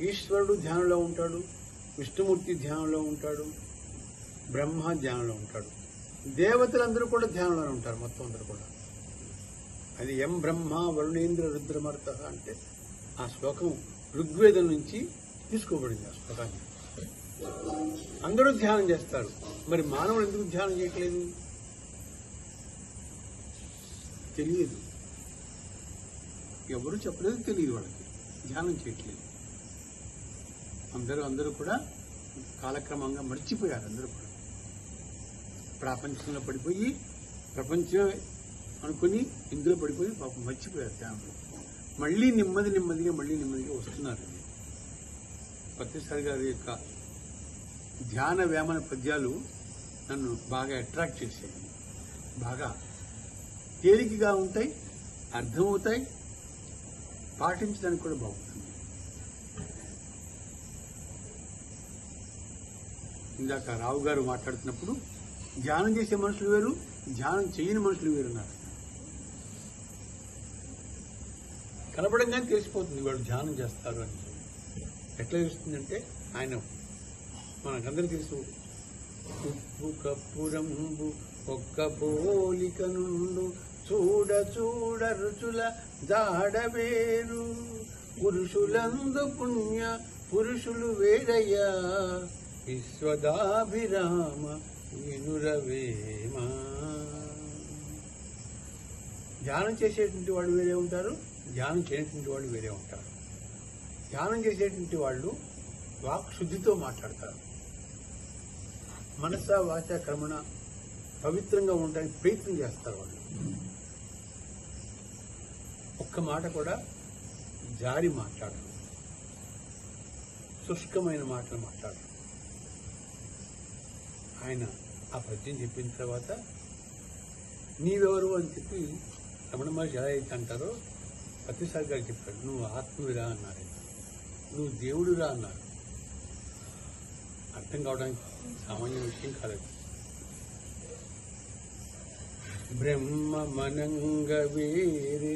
ఈశ్వరుడు ధ్యానంలో ఉంటాడు, విష్ణుమూర్తి ధ్యానంలో ఉంటాడు, బ్రహ్మ ధ్యానంలో ఉంటాడు, దేవతలందరూ కూడా ధ్యానంలో ఉంటారు. మొత్తం అందరూ కూడా. అది ఎం బ్రహ్మ వరుణేంద్ర రుద్రమర్త అంటే ఆ శ్లోకం ఋగ్వేదం నుంచి తీసుకోబడింది. ఆ శ్లోకాన్ని అందరూ ధ్యానం చేస్తారు. మరి మానవులు ఎందుకు ధ్యానం చేయట్లేదు? తెలియదు. ఎవరు చెప్పలేదు, తెలియదు. వాళ్ళకి ధ్యానం చేయట్లేదు. అందరూ కూడా కాలక్రమంగా మర్చిపోయారు. అందరూ కూడా ప్రాపంచంలో పడిపోయి, ప్రపంచం అనుకుని ఇందులో పడిపోయి పాపం మర్చిపోయారు ధ్యానంలో. మళ్ళీ నెమ్మదిగా వస్తున్నారు. పత్తిసారి గారి యొక్క ధ్యాన వేమన పద్యాలు నన్ను బాగా అట్రాక్ట్ చేశాయి. బాగా తేలికగా ఉంటాయి, అర్థమవుతాయి, పాటించడానికి కూడా బాగుంటుంది. ఇందాక రావు గారు మాట్లాడుతున్నప్పుడు ధ్యానం చేసే మనుషులు వేరు, ధ్యానం చేయని మనుషులు వేరున్నారు. కనపడంగానే తెలిసిపోతుంది వాళ్ళు ధ్యానం చేస్తారు అని. ఎట్లా తెలుస్తుందంటే ఆయన మనకందరూ తెలుసు. ఉప్పు కప్పురంబు ఒక్క పోలిక నుండు చూడ రుచుల జాడవేరు పురుషులందు పుణ్య పురుషులు వేరయ్యా విశ్వదాభిరామ వినురవేమా. ధ్యానం చేసేటువంటి వాళ్ళు వేరే ఉంటారు, ధ్యానం చేయనటువంటి వాళ్ళు వేరే ఉంటారు. ధ్యానం చేసేటువంటి వాళ్ళు వాక్ శుద్ధితో మాట్లాడతారు. మనస వాచ కర్మణ పవిత్రంగా ఉండడానికి ప్రయత్నం చేస్తారు. వాళ్ళు ఒక్క మాట కూడా జారి మాట్లాడరు, శుష్కమైన మాటలు మాట్లాడరు. ఆయన ఆ పద్యం చెప్పిన తర్వాత నీవెవరు అని చెప్పి రమణ మహర్షి ఎలా అయితే అంటారో పత్తిసారి గారు చెప్పాడు. నువ్వు ఆత్మవిరా అన్నారు, నువ్వు దేవుడురా అన్నారు. అర్థం కావడానికి సామాన్య విషయం కాలేదు. బ్రహ్మ మనంగ వేరే